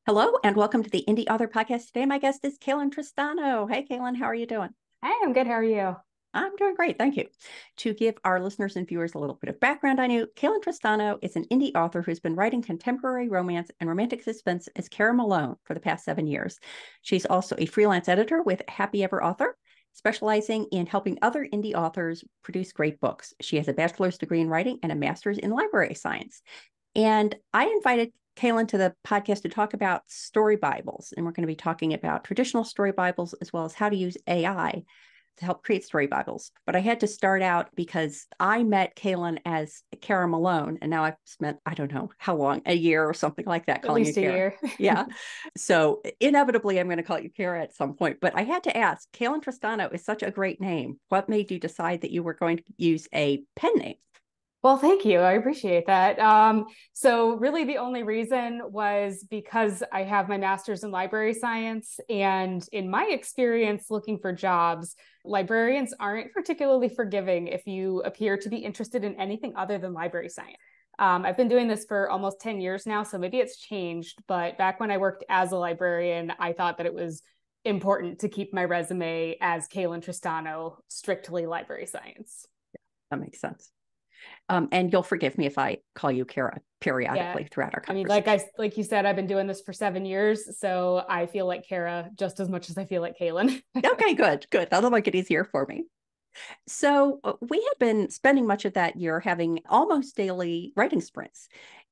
Hello and welcome to the Indy Author Podcast. Today, my guest is Kaylin Tristano. Hey, Kaylin, how are you doing? Hey, I'm good. How are you? I'm doing great, thank you. To give our listeners and viewers a little bit of background on you, Kaylin Tristano is an indie author who's been writing contemporary romance and romantic suspense as Cara Malone for the past 7 years. She's also a freelance editor with Happy Ever Author, specializing in helping other indie authors produce great books. She has a bachelor's degree in writing and a master's in library science. And I invited Kaylin to the podcast to talk about story Bibles. And we're going to be talking about traditional story Bibles as well as how to use AI to help create story Bibles. But I had to start out because I met Kaylin as Cara Malone, and now I've spent, I don't know how long, a year or something like that, At calling you least a Cara. year. Yeah. So inevitably, I'm going to call you Cara at some point. But I had to ask, Kaylin Tristano is such a great name. What made you decide that you were going to use a pen name? Well, thank you. I appreciate that. So really the only reason was because I have my master's in library science. And in my experience looking for jobs, librarians aren't particularly forgiving if you appear to be interested in anything other than library science. I've been doing this for almost 10 years now, so maybe it's changed. But back when I worked as a librarian, I thought that it was important to keep my resume as Kaylin Tristano, strictly library science. That makes sense. And you'll forgive me if I call you Cara periodically Yeah. throughout our I mean, conversation. like you said, I've been doing this for 7 years, so I feel like Cara just as much as I feel like Kaylin. Okay, good, good. That'll make it easier for me. So we have been spending much of that year having almost daily writing sprints.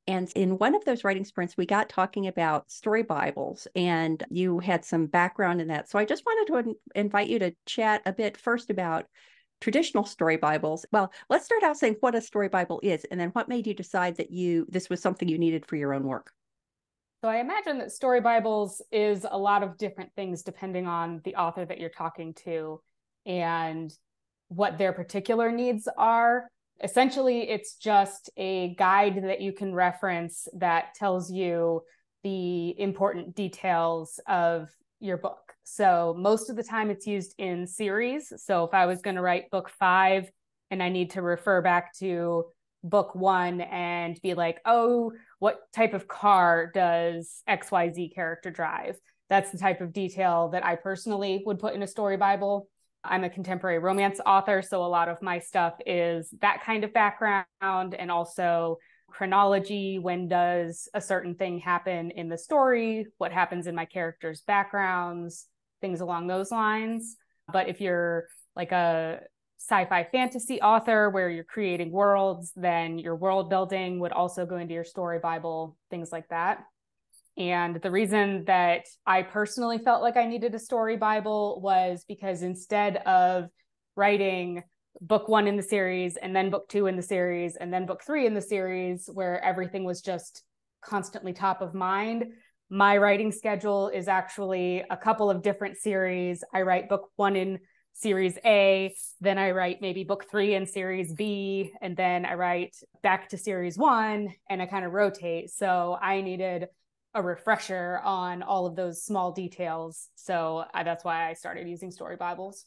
And in one of those writing sprints, we got talking about story Bibles, and you had some background in that. So I just wanted to invite you to chat a bit first about traditional story Bibles. Well, let's start out saying what a story Bible is, and then what made you decide that this was something you needed for your own work. So I imagine that story Bibles is a lot of different things depending on the author that you're talking to and what their particular needs are. Essentially, it's just a guide that you can reference that tells you the important details of your book. So most of the time it's used in series. So if I was going to write book 5 and I need to refer back to book 1 and be like, oh, what type of car does XYZ character drive? That's the type of detail that I personally would put in a story Bible. I'm a contemporary romance author, so a lot of my stuff is that kind of background, and also chronology. When does a certain thing happen in the story? What happens in my characters' backgrounds? Things along those lines. But if you're like a sci-fi fantasy author where you're creating worlds, then your world building would also go into your story Bible, things like that. And the reason that I personally felt like I needed a story Bible was because instead of writing book 1 in the series and then book 2 in the series and then book 3 in the series, where everything was just constantly top of mind, my writing schedule is actually a couple of different series. I write book 1 in series A, then I write maybe book 3 in series B, and then I write back to series 1, and I kind of rotate. So I needed a refresher on all of those small details. So that's why I started using story Bibles.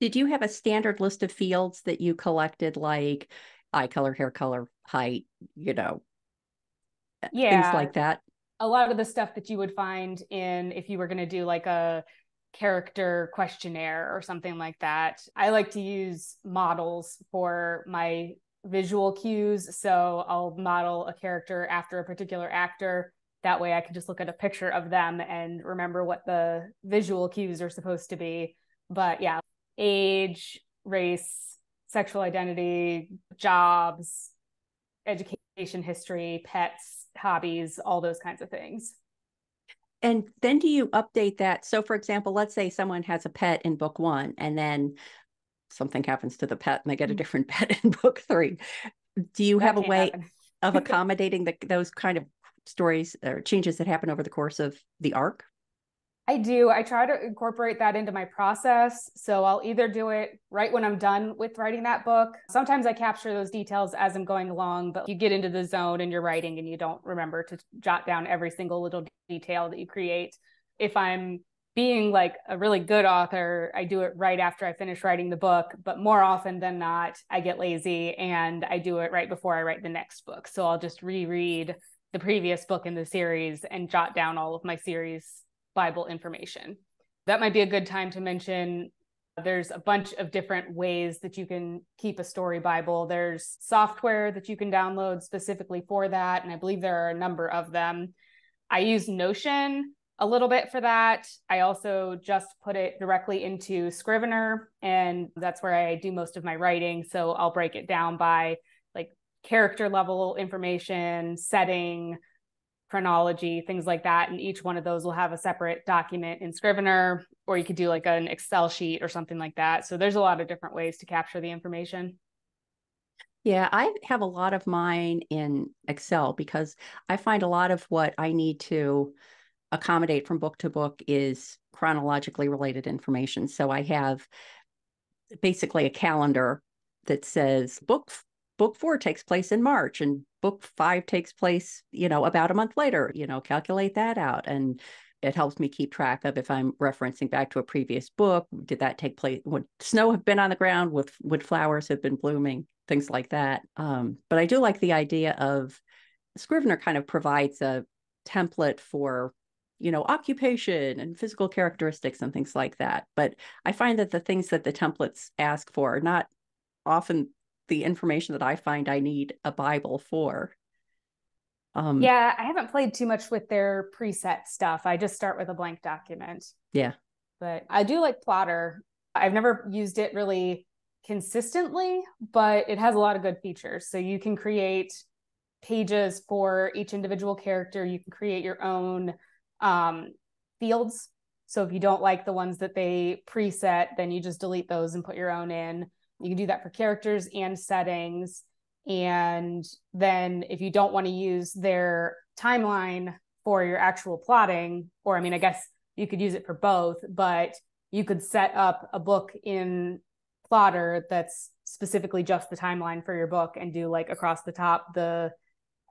Did you have a standard list of fields that you collected, like eye color, hair color, height, things Yeah, like that? a lot of the stuff that you would find in if you were going to do like a character questionnaire or something like that. I like to use models for my visual cues. So I'll model a character after a particular actor. That way I can just look at a picture of them and remember what the visual cues are supposed to be. But yeah, age, race, sexual identity, jobs, education history, pets, hobbies, all those kinds of things. And then do you update that? So, for example, let's say someone has a pet in book 1, and then something happens to the pet and they get a different pet in book 3. Do you That have a can't way happen. of accommodating those kind of stories or changes that happen over the course of the arc? I do. I try to incorporate that into my process. So I'll either do it right when I'm done with writing that book. Sometimes I capture those details as I'm going along, but you get into the zone and you're writing and you don't remember to jot down every single little detail that you create. If I'm being like a really good author, I do it right after I finish writing the book, but more often than not, I get lazy and I do it right before I write the next book. So I'll just reread the previous book in the series and jot down all of my series Bible information. That might be a good time to mention there's a bunch of different ways that you can keep a story Bible. There's software that you can download specifically for that, and I believe there are a number of them. I use Notion a little bit for that. I also just put it directly into Scrivener, and that's where I do most of my writing. So I'll break it down by like character level information, setting, chronology, things like that. And each one of those will have a separate document in Scrivener, or you could do like an Excel sheet or something like that. So there's a lot of different ways to capture the information. Yeah, I have a lot of mine in Excel because I find a lot of what I need to accommodate from book to book is chronologically related information. So I have basically a calendar that says book 4 takes place in March and book 5 takes place, about a month later, calculate that out. And it helps me keep track of if I'm referencing back to a previous book, did that take place? Would snow have been on the ground? Would flowers have been blooming? Things like that. But I do like the idea of Scrivener kind of provides a template for occupation and physical characteristics and things like that. But I find that the things that the templates ask for are not often the information that I find I need a Bible for. Yeah, I haven't played too much with their preset stuff. I just start with a blank document. Yeah. But I do like Plotter. I've never used it really consistently, but it has a lot of good features. So you can create pages for each individual character. You can create your own fields. So if you don't like the ones that they preset, then you just delete those and put your own in. You can do that for characters and settings. And then if you don't want to use their timeline for your actual plotting, or I guess you could use it for both, but you could set up a book in Plotter that's specifically just the timeline for your book and do like across the top the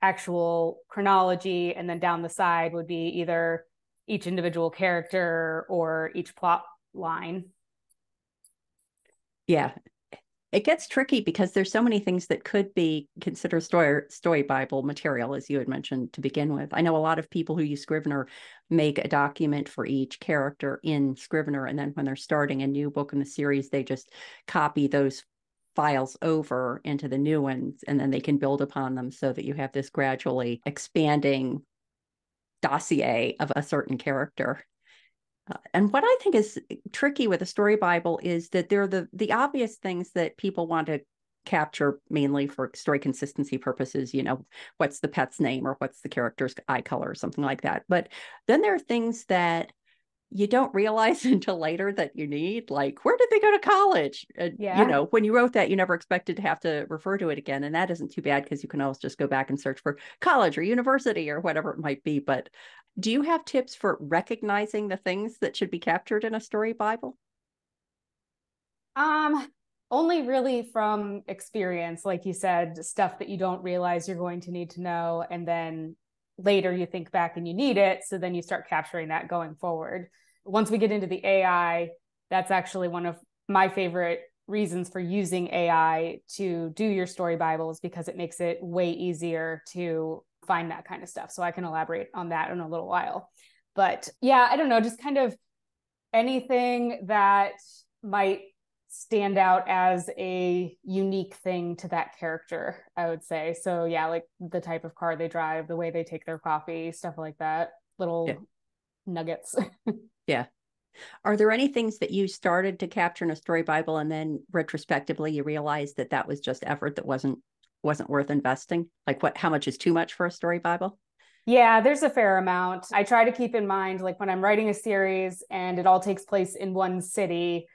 actual chronology, and then down the side would be either each individual character or each plot line. Yeah. It gets tricky because there's so many things that could be considered story Bible material, as you had mentioned to begin with. I know a lot of people who use Scrivener make a document for each character in Scrivener, and then when they're starting a new book in the series, they just copy those files over into the new ones, and then they can build upon them so that you have this gradually expanding dossier of a certain character. And what I think is tricky with a story Bible is that they're the obvious things that people want to capture mainly for story consistency purposes, what's the pet's name or what's the character's eye color or something like that. But then there are things that you don't realize until later that you need, like where did they go to college? Yeah. When you wrote that, you never expected to have to refer to it again. And that isn't too bad because you can always just go back and search for college or university or whatever it might be. But do you have tips for recognizing the things that should be captured in a story Bible? Only really from experience, like you said, stuff that you don't realize you're going to need to know, and then later you think back and you need it, so then you start capturing that going forward. Once we get into the AI, that's actually one of my favorite reasons for using AI to do your story Bibles, because it makes it way easier to find that kind of stuff. So I can elaborate on that in a little while. But yeah, I don't know, just kind of anything that might stand out as a unique thing to that character, I would say. So yeah, like the type of car they drive, the way they take their coffee, stuff like that, little nuggets. Yeah. Are there any things that you started to capture in a story Bible and then retrospectively you realized that was just effort that wasn't worth investing? Like how much is too much for a story Bible? Yeah, there's a fair amount. I try to keep in mind, like when I'm writing a series and it all takes place in one city,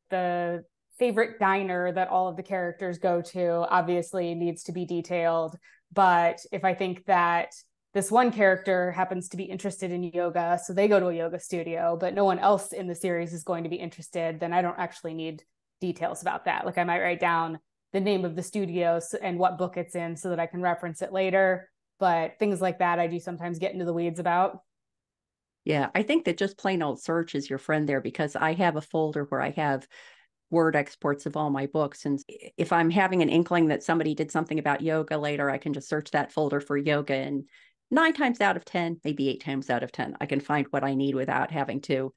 the favorite diner that all of the characters go to obviously needs to be detailed. But if I think that this one character happens to be interested in yoga, so they go to a yoga studio, but no one else in the series is going to be interested, then I don't actually need details about that. Like I might write down the name of the studio and what book it's in so that I can reference it later. But things like that, I do sometimes get into the weeds about. Yeah, I think that just plain old search is your friend there, because I have a folder where I have Word exports of all my books. And if I'm having an inkling that somebody did something about yoga later, I can just search that folder for yoga and 9 times out of 10, maybe 8 times out of 10, I can find what I need without having to,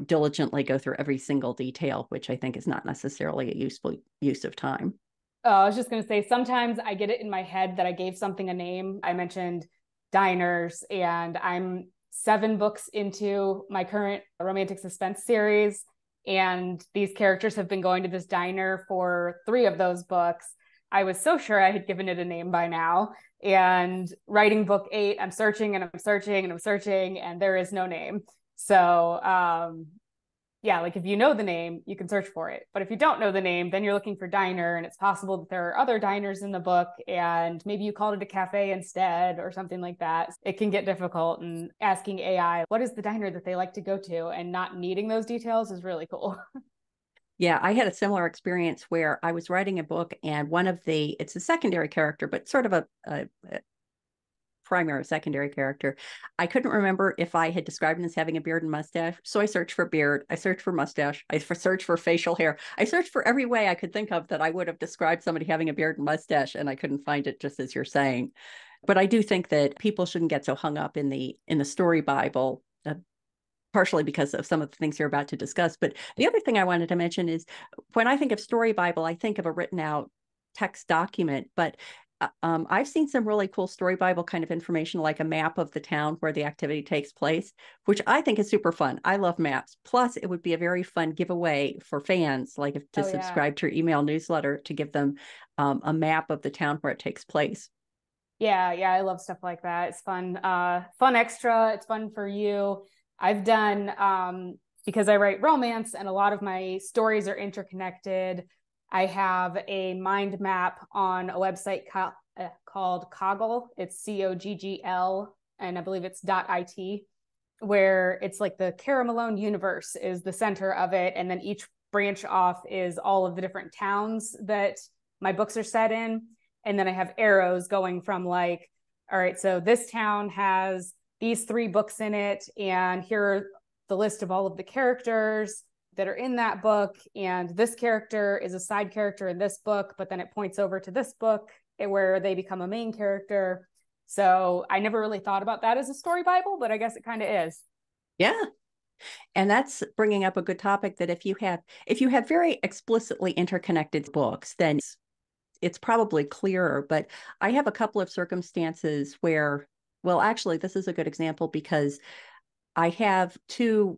diligently go through every single detail, which I think is not necessarily a useful use of time. Oh, I was just going to say, sometimes I get it in my head that I gave something a name. I mentioned diners, and I'm 7 books into my current romantic suspense series. And these characters have been going to this diner for 3 of those books. I was so sure I had given it a name by now. And writing book 8, I'm searching and I'm searching and I'm searching, and there is no name. So, yeah, like if you know the name, you can search for it. But if you don't know the name, then you're looking for diner, and it's possible that there are other diners in the book, and maybe you called it a cafe instead or something like that. It can get difficult, and asking AI, what is the diner that they like to go to, and not needing those details is really cool. Yeah, I had a similar experience where I was writing a book, and it's a secondary character, but sort of a primary or secondary character. I couldn't remember if I had described him as having a beard and mustache. So I searched for beard. I searched for mustache. I searched for facial hair. I searched for every way I could think of that I would have described somebody having a beard and mustache, and I couldn't find it, just as you're saying. But I do think that people shouldn't get so hung up in the story Bible, partially because of some of the things you're about to discuss. But the other thing I wanted to mention is, when I think of story Bible, I think of a written out text document, but I've seen some really cool story Bible kind of information, like a map of the town where the activity takes place, which I think is super fun. I love maps. Plus, it would be a very fun giveaway for fans, like to subscribe to your email newsletter, to give them a map of the town where it takes place. Yeah, I love stuff like that. It's fun, fun extra. It's fun for you. I've done, because I write romance and a lot of my stories are interconnected, I have a mind map on a website called Coggle. It's COGGL, and I believe it's .it, where it's like the Cara Malone universe is the center of it. And then each branch off is all of the different towns that my books are set in. And then I have arrows going from like, all right, so this town has these 3 books in it, and here are the list of all of the characters that are in that book, and this character is a side character in this book, but then it points over to this book where they become a main character. So I never really thought about that as a story Bible, but I guess it kind of is. Yeah. And that's bringing up a good topic, that if you have very explicitly interconnected books, then it's probably clearer. But I have a couple of circumstances where, well, actually, this is a good example, because I have 2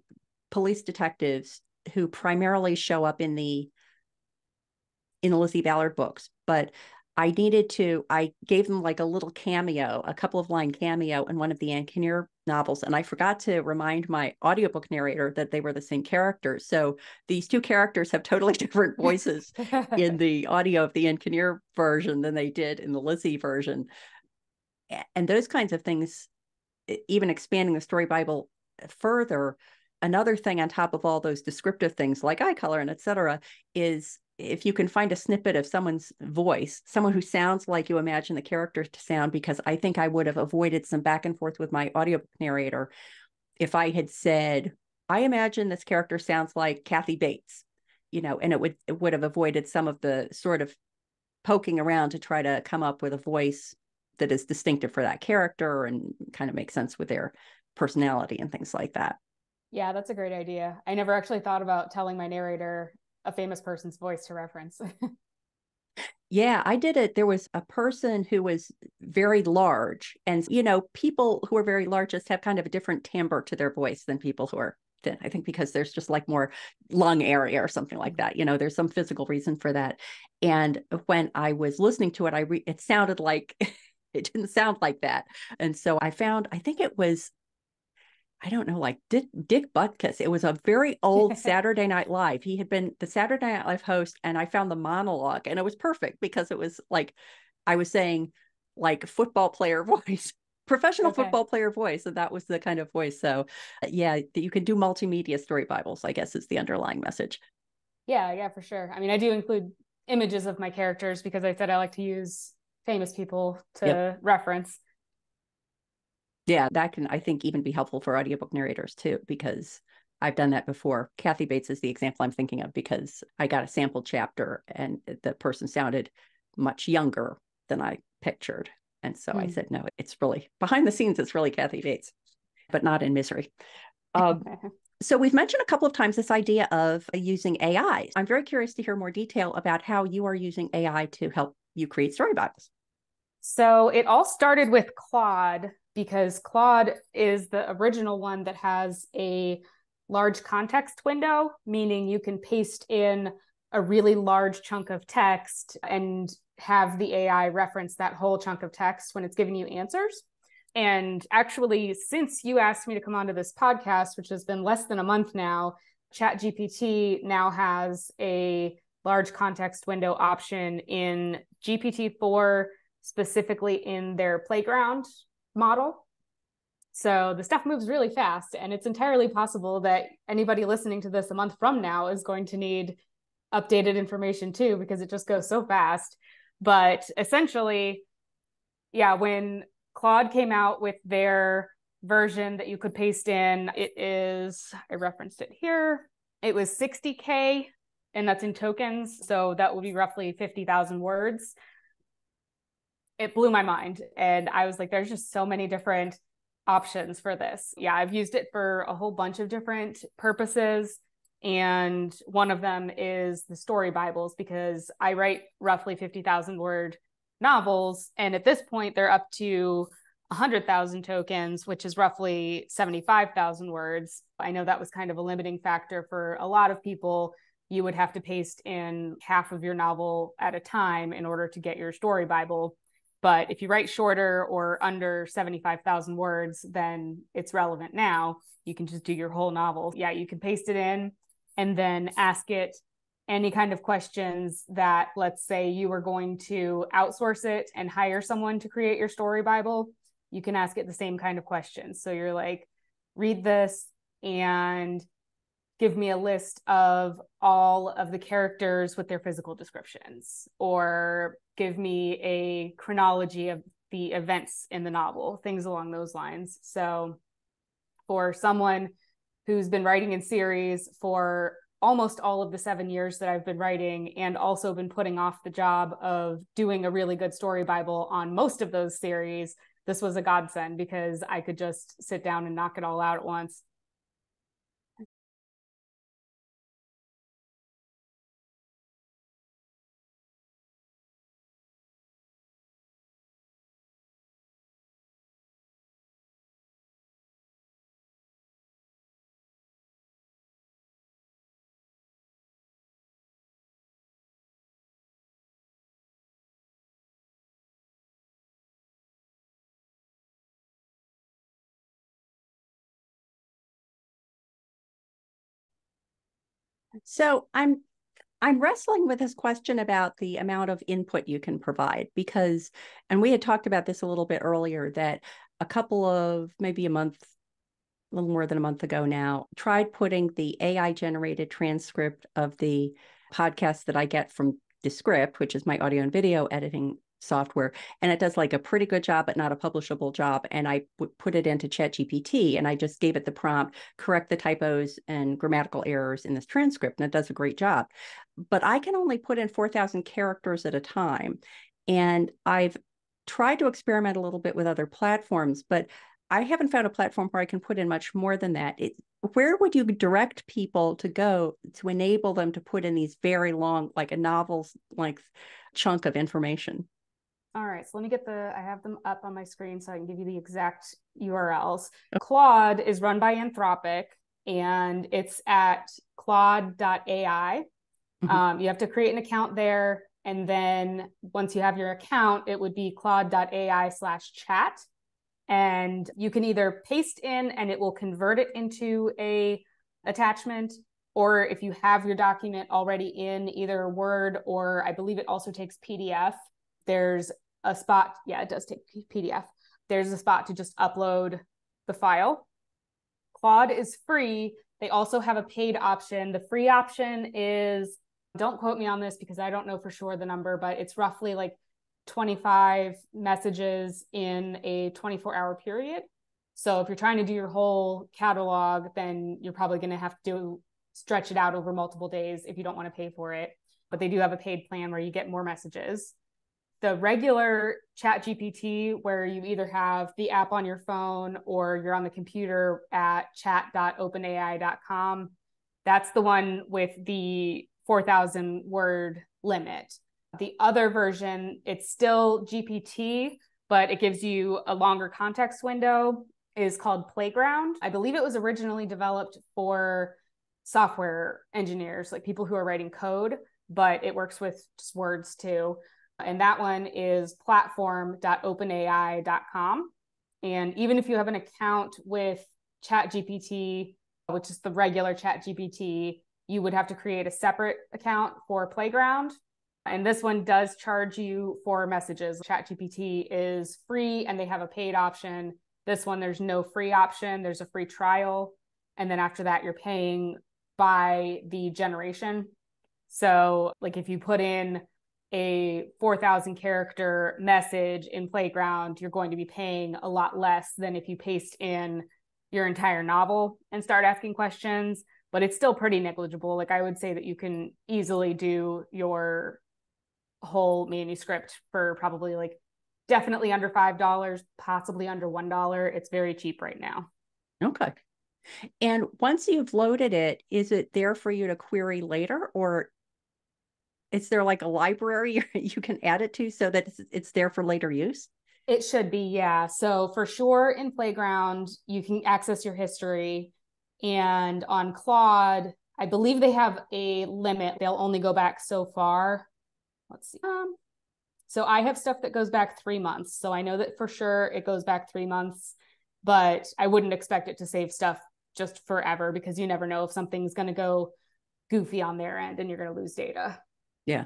police detectives who primarily show up in the Lizzie Ballard books, but I gave them like a little cameo, a couple of line cameo in one of the Ann Kinnear novels, and I forgot to remind my audiobook narrator that they were the same characters. So these 2 characters have totally different voices in the audio of the Ann Kinnear version than they did in the Lizzie version. And those kinds of things, even expanding the story Bible further, another thing on top of all those descriptive things like eye color and et cetera, is if you can find a snippet of someone's voice, someone who sounds like you imagine the character to sound, because I think I would have avoided some back and forth with my audiobook narrator if I had said, I imagine this character sounds like Kathy Bates, and it would have avoided some of the sort of poking around to try to come up with a voice that is distinctive for that character and kind of make sense with their personality and things like that. Yeah, that's a great idea. I never actually thought about telling my narrator a famous person's voice to reference. Yeah, I did it. There was a person who was very large, and people who are very large just have kind of a different timbre to their voice than people who are thin. I think because there's just like more lung area or something like that. There's some physical reason for that. And when I was listening to it, it sounded like it didn't sound like that. And so I think it was, I don't know, like Dick Butkus. It was a very old Saturday Night Live. He had been the Saturday Night Live host, and I found the monologue, and it was perfect because it was like I was saying, like, football player voice, professional football player voice, and that was the kind of voice. So yeah, you can do multimedia story Bibles, I guess, is the underlying message. Yeah, for sure. I mean, I do include images of my characters because I said I like to use famous people to reference. Yeah, that can, I think, even be helpful for audiobook narrators too, because I've done that before. Kathy Bates is the example I'm thinking of, because I got a sample chapter and the person sounded much younger than I pictured. And so I said, no, it's really behind the scenes. It's really Kathy Bates, but not in misery. So we've mentioned a couple of times this idea of using AI. I'm very curious to hear more detail about how you are using AI to help you create story Bibles. So it all started with Claude, because Claude is the original one that has a large context window, meaning you can paste in a really large chunk of text and have the AI reference that whole chunk of text when it's giving you answers. And actually, since you asked me to come onto this podcast, which has been less than a month now, ChatGPT now has a large context window option in GPT-4, specifically in their playground model. So the stuff moves really fast, and it's entirely possible that anybody listening to this a month from now is going to need updated information too, because it just goes so fast. But essentially, yeah, when Claude came out with their version that you could paste in, it is, I referenced it here, it was 60K, and that's in tokens. So that would be roughly 50,000 words. It blew my mind. And I was like, there's just so many different options for this. Yeah, I've used it for a whole bunch of different purposes. And one of them is the story Bibles, because I write roughly 50,000 word novels. And at this point, they're up to 100,000 tokens, which is roughly 75,000 words. I know that was kind of a limiting factor for a lot of people. You would have to paste in half of your novel at a time in order to get your story Bible. But if you write shorter or under 75,000 words, then it's relevant now. You can just do your whole novel. Yeah, you can paste it in and then ask it any kind of questions that, let's say you were going to outsource it and hire someone to create your story Bible. You can ask it the same kind of questions. So you're like, read this and give me a list of all of the characters with their physical descriptions, or give me a chronology of the events in the novel, things along those lines. So for someone who's been writing in series for almost all of the 7 years that I've been writing, and also been putting off the job of doing a really good story Bible on most of those series, this was a godsend, because I could just sit down and knock it all out at once. So I'm wrestling with this question about the amount of input you can provide, because, and we had talked about this a little bit earlier, that a couple of, maybe a month, a little more than a month ago now, tried putting the AI generated transcript of the podcast that I get from Descript, which is my audio and video editing software, and it does like a pretty good job, but not a publishable job. And I put it into ChatGPT, and I just gave it the prompt, correct the typos and grammatical errors in this transcript, and it does a great job. But I can only put in 4,000 characters at a time. And I've tried to experiment a little bit with other platforms, but I haven't found a platform where I can put in much more than that. Where would you direct people to go to enable them to put in these very long, like a novel's length chunk of information? All right, so let me get I have them up on my screen so I can give you the exact URLs. Okay. Claude is run by Anthropic, and it's at claude.ai. Mm-hmm. You have to create an account there. And then once you have your account, it would be claude.ai/chat. And you can either paste in and it will convert it into a attachment, or if you have your document already in either Word, or I believe it also takes PDF, there's a spot. Yeah, it does take PDF. There's a spot to just upload the file. Claude is free. They also have a paid option. The free option is, don't quote me on this because I don't know for sure the number, but it's roughly like 25 messages in a 24-hour period. So if you're trying to do your whole catalog, then you're probably going to have to stretch it out over multiple days if you don't want to pay for it. But they do have a paid plan where you get more messages. The regular ChatGPT, where you either have the app on your phone or you're on the computer at chat.openai.com, that's the one with the 4,000 word limit. The other version, it's still GPT, but it gives you a longer context window, is called Playground. I believe it was originally developed for software engineers, like people who are writing code, but it works with just words too. And that one is platform.openai.com. And even if you have an account with ChatGPT, which is the regular ChatGPT, you would have to create a separate account for Playground. And this one does charge you for messages. ChatGPT is free and they have a paid option. This one, there's no free option. There's a free trial. And then after that, you're paying by the generation. So like if you put in a 4,000 character message in Playground, you're going to be paying a lot less than if you paste in your entire novel and start asking questions, but it's still pretty negligible. Like I would say that you can easily do your whole manuscript for probably like definitely under $5, possibly under $1. It's very cheap right now. Okay. And once you've loaded it, is it there for you to query later, or is there like a library you can add it to so that it's there for later use? It should be, yeah. So for sure in Playground, you can access your history. And on Claude, I believe they have a limit. They'll only go back so far. Let's see. So I have stuff that goes back 3 months. So I know that for sure it goes back 3 months, but I wouldn't expect it to save stuff just forever, because you never know if something's going to go goofy on their end and you're going to lose data. Yeah.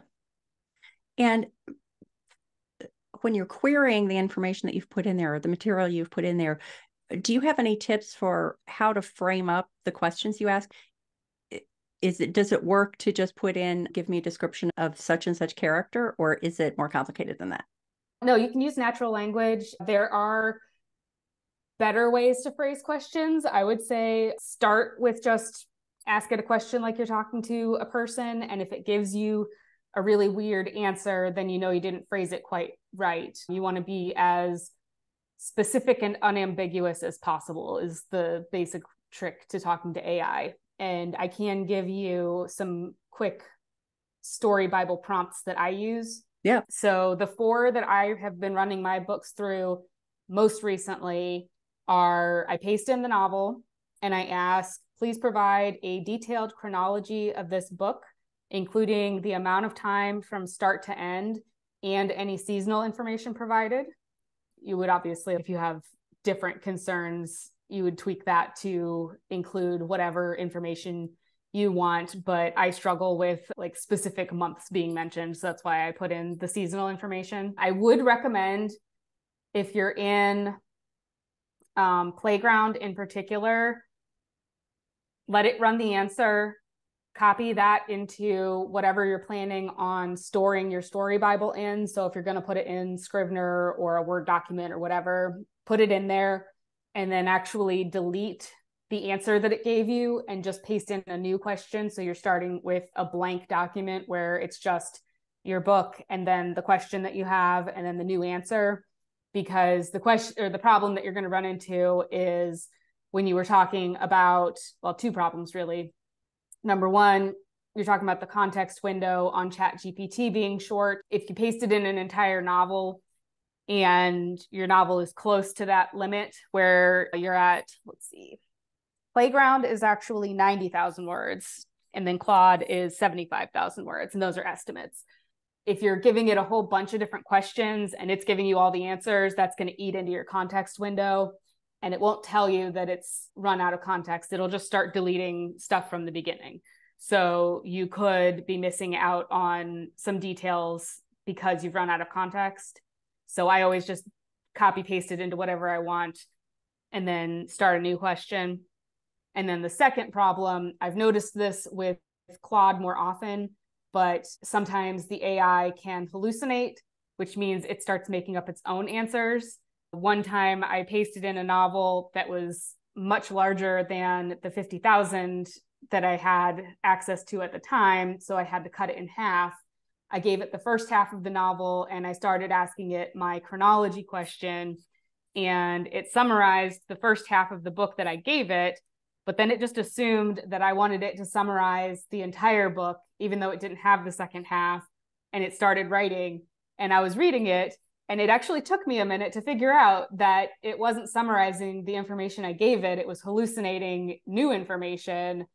And when you're querying the information that you've put in there, or the material you've put in there, do you have any tips for how to frame up the questions you ask? Does it work to just put in, give me a description of such and such character, or is it more complicated than that? No, you can use natural language. There are better ways to phrase questions. I would say start with just ask it a question like you're talking to a person. And if it gives you a really weird answer, then you know you didn't phrase it quite right. You want to be as specific and unambiguous as possible is the basic trick to talking to AI. And I can give you some quick story Bible prompts that I use. Yeah. So the 4 that I have been running my books through most recently are, I paste in the novel and I ask, please provide a detailed chronology of this book, including the amount of time from start to end and any seasonal information provided. You would obviously, if you have different concerns, you would tweak that to include whatever information you want. But I struggle with like specific months being mentioned. So that's why I put in the seasonal information. I would recommend, if you're in Playground in particular, let it run the answer, copy that into whatever you're planning on storing your story Bible in. So if you're going to put it in Scrivener or a Word document or whatever, put it in there and then actually delete the answer that it gave you and just paste in a new question. So you're starting with a blank document where it's just your book and then the question that you have and then the new answer. Because the question or the problem that you're going to run into is when you were talking about, well, 2 problems really. Number one, you're talking about the context window on ChatGPT being short. If you pasted in an entire novel and your novel is close to that limit where you're at, let's see, Playground is actually 90,000 words, and then Claude is 75,000 words, and those are estimates. If you're giving it a whole bunch of different questions and it's giving you all the answers, that's going to eat into your context window. And it won't tell you that it's run out of context. It'll just start deleting stuff from the beginning. So you could be missing out on some details because you've run out of context. So I always just copy paste it into whatever I want and then start a new question. And then the second problem, I've noticed this with Claude more often, but sometimes the AI can hallucinate, which means it starts making up its own answers. One time I pasted in a novel that was much larger than the 50,000 that I had access to at the time. So I had to cut it in half. I gave it the first half of the novel and I started asking it my chronology question, and it summarized the first half of the book that I gave it, but then it just assumed that I wanted it to summarize the entire book, even though it didn't have the second half, and it started writing, and I was reading it, and it actually took me a minute to figure out that it wasn't summarizing the information I gave it. It was hallucinating new information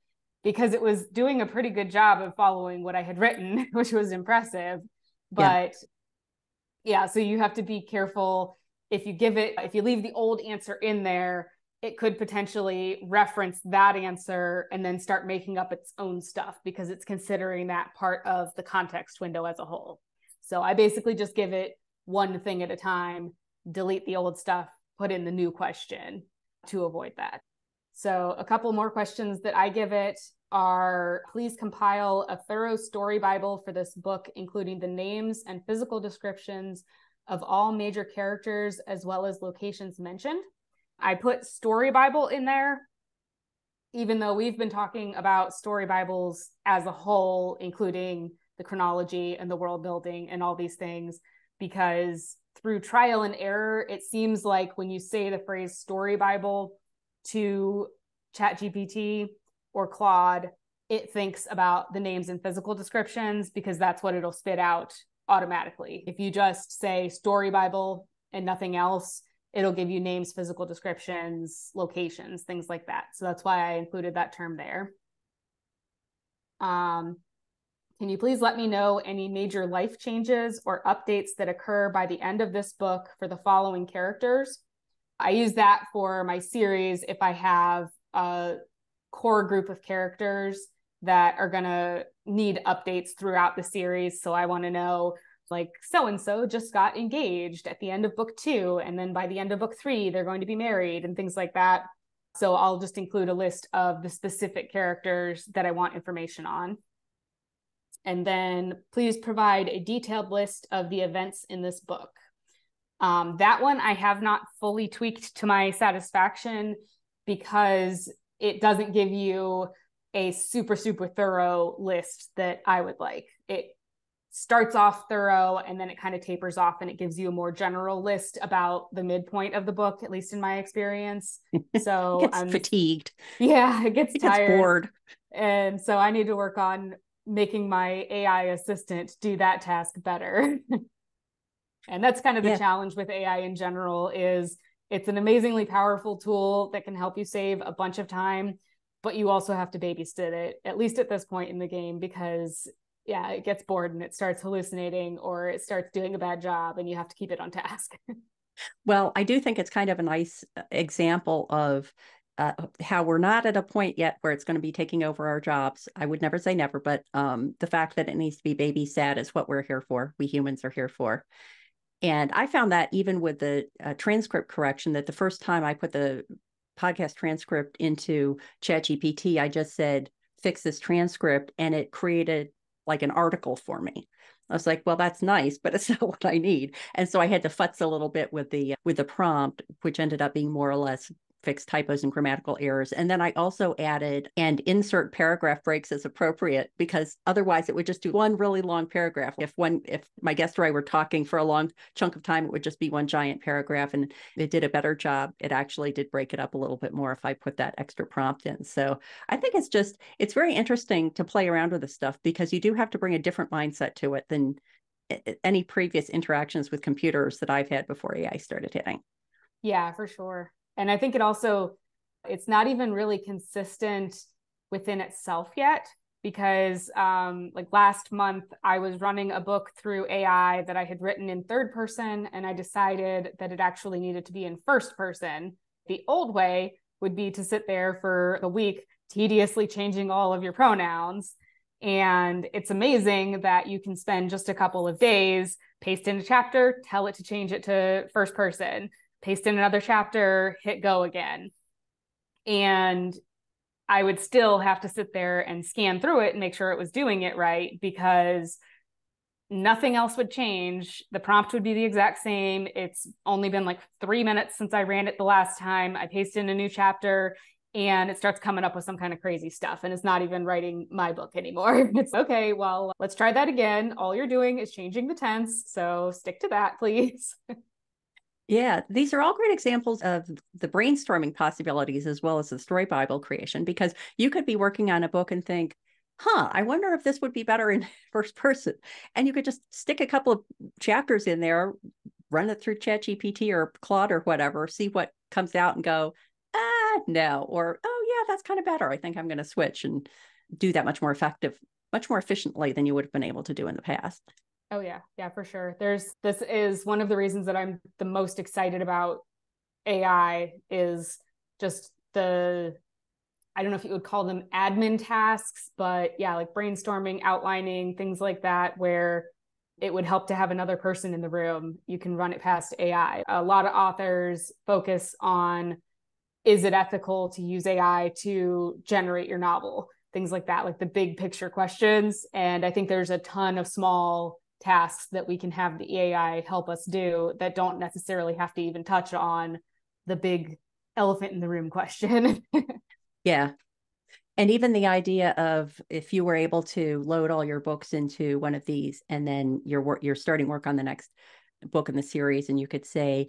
because it was doing a pretty good job of following what I had written, which was impressive. But yeah, so you have to be careful. If you leave the old answer in there, it could potentially reference that answer and then start making up its own stuff because it's considering that part of the context window as a whole. So I basically just give it one thing at a time, delete the old stuff, put in the new question to avoid that. So a couple more questions that I give it are, please compile a thorough story Bible for this book, including the names and physical descriptions of all major characters as well as locations mentioned. I put story Bible in there, even though we've been talking about story Bibles as a whole, including the chronology and the world building and all these things, because through trial and error, it seems like when you say the phrase story Bible to ChatGPT or Claude, it thinks about the names and physical descriptions because that's what it'll spit out automatically. If you just say story Bible and nothing else, it'll give you names, physical descriptions, locations, things like that. So that's why I included that term there. Can you please let me know any major life changes or updates that occur by the end of this book for the following characters? I use that for my series if I have a core group of characters that are going to need updates throughout the series. So I want to know, like, so-and-so just got engaged at the end of book 2, and then by the end of book 3, they're going to be married and things like that. So I'll just include a list of the specific characters that I want information on. And then please provide a detailed list of the events in this book. That one I have not fully tweaked to my satisfaction because it doesn't give you a super, super thorough list that I would like. It starts off thorough and then it kind of tapers off and it gives you a more general list about the midpoint of the book, at least in my experience. So it gets fatigued. Yeah, it gets tired. Gets bored. And so I need to work on making my AI assistant do that task better. And that's kind of the challenge with AI in general, is it's an amazingly powerful tool that can help you save a bunch of time, but you also have to babysit it, at least at this point in the game, because it gets bored and it starts hallucinating or it starts doing a bad job and you have to keep it on task. Well, I do think it's kind of a nice example of how we're not at a point yet where it's going to be taking over our jobs. I would never say never, but the fact that it needs to be babysat is what we're here for. We humans are here for. And I found that even with the transcript correction, that the first time I put the podcast transcript into ChatGPT, I just said, fix this transcript, and it created like an article for me. I was like, well, that's nice, but it's not what I need. And so I had to futz a little bit with the prompt, which ended up being more or less fix typos and grammatical errors. And then I also added and insert paragraph breaks as appropriate, because otherwise it would just do one really long paragraph. If my guest or I were talking for a long chunk of time, it would just be one giant paragraph, and it did a better job. It actually did break it up a little bit more if I put that extra prompt in. So I think it's very interesting to play around with this stuff, because you do have to bring a different mindset to it than any previous interactions with computers that I've had before AI started hitting. Yeah, for sure. And I think it's not even really consistent within itself yet, because like last month, I was running a book through AI that I had written in third person, and I decided that it actually needed to be in first person. The old way would be to sit there for a week, tediously changing all of your pronouns. And it's amazing that you can spend just a couple of days, paste in a chapter, tell it to change it to first person, paste in another chapter, hit go again. And I would still have to sit there and scan through it and make sure it was doing it right, because nothing else would change. The prompt would be the exact same. It's only been like 3 minutes since I ran it the last time. I pasted in a new chapter and it starts coming up with some kind of crazy stuff and it's not even writing my book anymore. It's okay, well, let's try that again. All you're doing is changing the tense, so stick to that, please. Yeah, these are all great examples of the brainstorming possibilities as well as the story Bible creation, because you could be working on a book and think, I wonder if this would be better in first person. And you could just stick a couple of chapters in there, run it through ChatGPT or Claude or whatever, see what comes out and go, no, or, oh yeah, that's kind of better. I think I'm going to switch and do that much more efficiently than you would have been able to do in the past. Oh yeah, for sure. This is one of the reasons that I'm the most excited about AI is just I don't know if you would call them admin tasks, but yeah, like brainstorming, outlining, things like that, where it would help to have another person in the room. You can run it past AI. A lot of authors focus on, is it ethical to use AI to generate your novel? Things like that, like the big picture questions. And I think there's a ton of small tasks that we can have the AI help us do that don't necessarily have to even touch on the big elephant in the room question. Yeah. And even the idea of if you were able to load all your books into one of these and then you're starting work on the next book in the series, and you could say,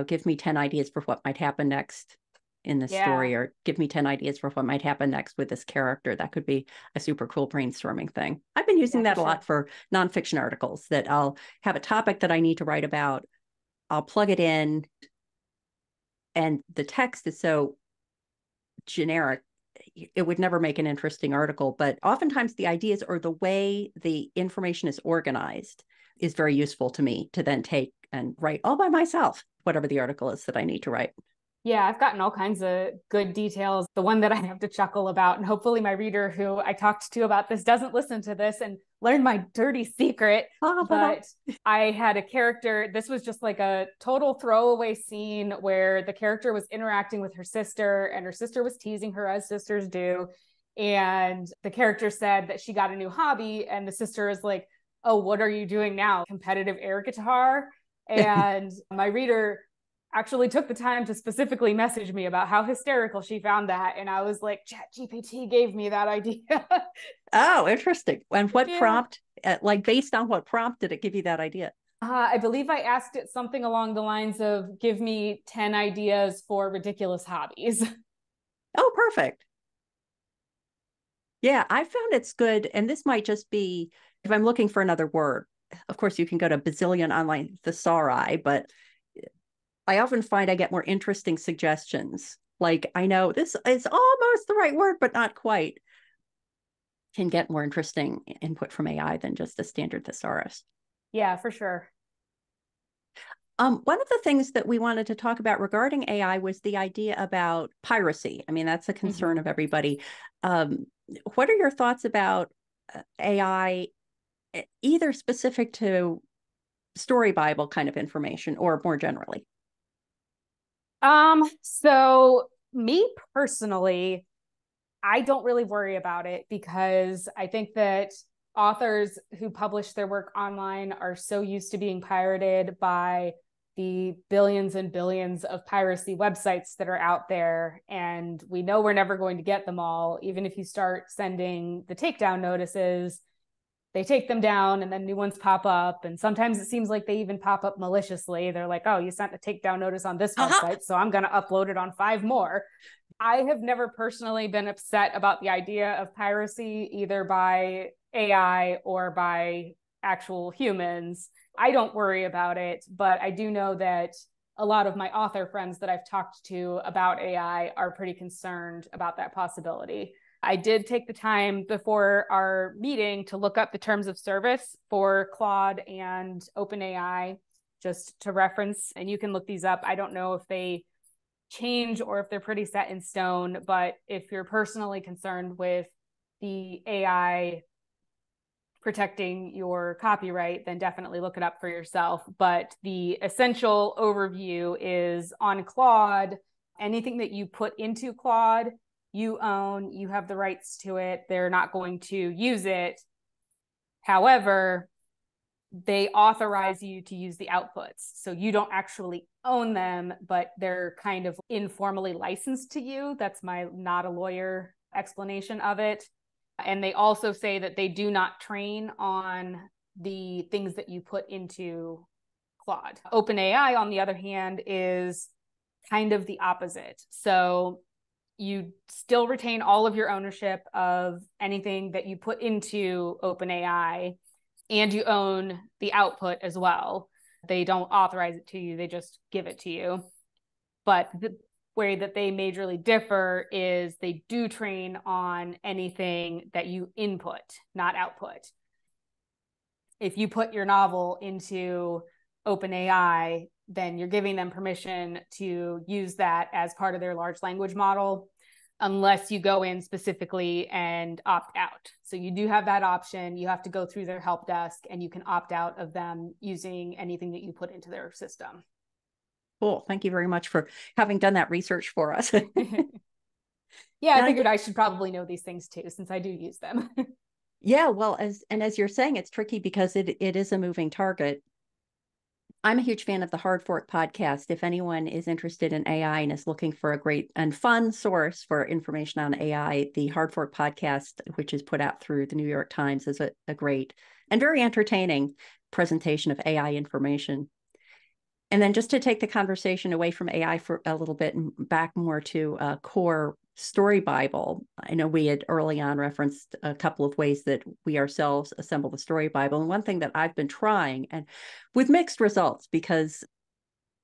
give me 10 ideas for what might happen next in this story, or give me 10 ideas for what might happen next with this character. That could be a super cool brainstorming thing. I've been using that a lot for nonfiction articles, that I'll have a topic that I need to write about. I'll plug it in and the text is so generic, it would never make an interesting article. But oftentimes the ideas or the way the information is organized is very useful to me to then take and write all by myself, whatever the article is that I need to write. Yeah, I've gotten all kinds of good details. The one that I have to chuckle about, and hopefully my reader who I talked to about this doesn't listen to this and learn my dirty secret, but I had a character, this was just like a total throwaway scene where the character was interacting with her sister and her sister was teasing her, as sisters do. And the character said that she got a new hobby, and the sister is like, oh, what are you doing now? Competitive air guitar? And my reader actually took the time to specifically message me about how hysterical she found that. And I was like, ChatGPT gave me that idea. Oh, interesting. And what prompt, like based on what prompt did it give you that idea? I believe I asked it something along the lines of, give me 10 ideas for ridiculous hobbies. Oh, perfect. Yeah, I found it's good. And this might just be, if I'm looking for another word, of course, you can go to bazillion online thesauri, but I often find I get more interesting suggestions. Like, I know this is almost the right word, but not quite. Can get more interesting input from AI than just a standard thesaurus. Yeah, for sure. One of the things that we wanted to talk about regarding AI was the idea about piracy. I mean, that's a concern of everybody. What are your thoughts about AI, either specific to story Bible kind of information or more generally? So me personally, I don't really worry about it because I think that authors who publish their work online are so used to being pirated by the billions and billions of piracy websites that are out there. And we know we're never going to get them all. Even if you start sending the takedown notices, they take them down and then new ones pop up. And sometimes it seems like they even pop up maliciously. They're like, oh, you sent a takedown notice on this website, so I'm going to upload it on 5 more. I have never personally been upset about the idea of piracy, either by AI or by actual humans. I don't worry about it, but I do know that a lot of my author friends that I've talked to about AI are pretty concerned about that possibility. I did take the time before our meeting to look up the terms of service for Claude and OpenAI, just to reference, and you can look these up. I don't know if they change or if they're pretty set in stone, but if you're personally concerned with the AI protecting your copyright, then definitely look it up for yourself. But the essential overview is, on Claude, anything that you put into Claude, you own, you have the rights to it. They're not going to use it. However, they authorize you to use the outputs. So you don't actually own them, but they're kind of informally licensed to you. That's my not a lawyer explanation of it. And they also say that they do not train on the things that you put into Claude. OpenAI, on the other hand, is kind of the opposite. So you still retain all of your ownership of anything that you put into OpenAI, and you own the output as well. They don't authorize it to you, they just give it to you. But the way that they majorly differ is they do train on anything that you input, not output. If you put your novel into OpenAI, then you're giving them permission to use that as part of their large language model, unless you go in specifically and opt out. So you do have that option. You have to go through their help desk and you can opt out of them using anything that you put into their system. Cool. Thank you very much for having done that research for us. Yeah, I figured I should probably know these things too, since I do use them. Yeah, well, as you're saying, it's tricky because it is a moving target. I'm a huge fan of the Hard Fork podcast. If anyone is interested in AI and is looking for a great and fun source for information on AI, the Hard Fork podcast, which is put out through the New York Times, is a great and very entertaining presentation of AI information. And then just to take the conversation away from AI for a little bit and back more to a core story Bible. I know we had early on referenced a couple of ways that we ourselves assemble the story Bible. And one thing that I've been trying, and with mixed results, because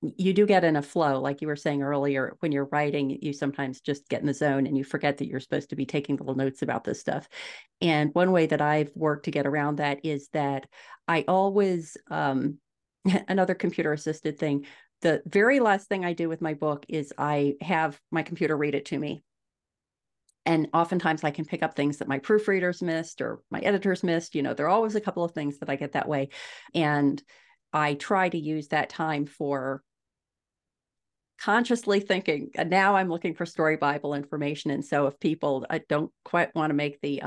you do get in a flow, like you were saying earlier, when you're writing, you sometimes just get in the zone and you forget that you're supposed to be taking little notes about this stuff. And one way that I've worked to get around that is that I always, another computer assisted thing, the very last thing I do with my book is I have my computer read it to me. And oftentimes I can pick up things that my proofreaders missed or my editors missed. You know, there are always a couple of things that I get that way. And I try to use that time for consciously thinking. And now I'm looking for story Bible information. And so if people don't quite want to make the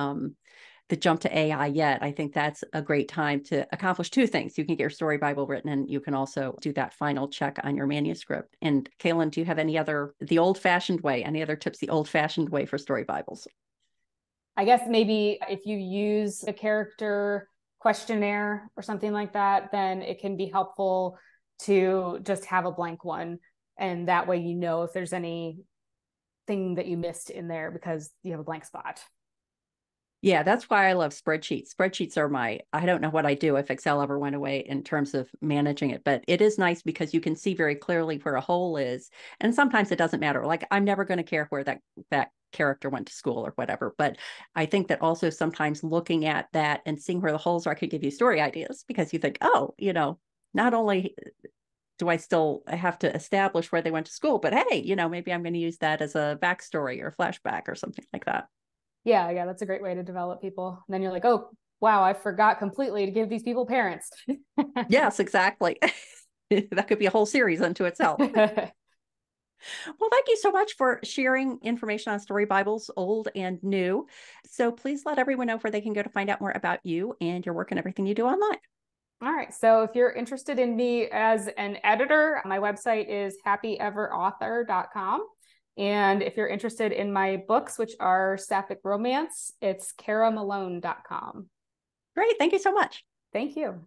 jump to AI yet, I think that's a great time to accomplish two things. You can get your story Bible written, and you can also do that final check on your manuscript. And Kaylin, do you have any other tips, the old-fashioned way for story Bibles? I guess maybe if you use a character questionnaire or something like that, then it can be helpful to just have a blank one. And that way, you know, if there's anything that you missed in there because you have a blank spot. Yeah, that's why I love spreadsheets. Spreadsheets are I don't know what I'd do if Excel ever went away in terms of managing it, but it is nice because you can see very clearly where a hole is. And sometimes it doesn't matter. Like, I'm never going to care where that character went to school or whatever. But I think that also sometimes looking at that and seeing where the holes are could give you story ideas, because you think, oh, you know, not only do I still have to establish where they went to school, but hey, you know, maybe I'm going to use that as a backstory or flashback or something like that. Yeah, that's a great way to develop people. And then you're like, oh, wow, I forgot completely to give these people parents. Yes, exactly. That could be a whole series unto itself. Well, thank you so much for sharing information on story Bibles, old and new. So please let everyone know where they can go to find out more about you and your work and everything you do online. All right. So if you're interested in me as an editor, my website is happyeverauthor.com. And if you're interested in my books, which are sapphic romance, it's caramalone.com. Great. Thank you so much. Thank you.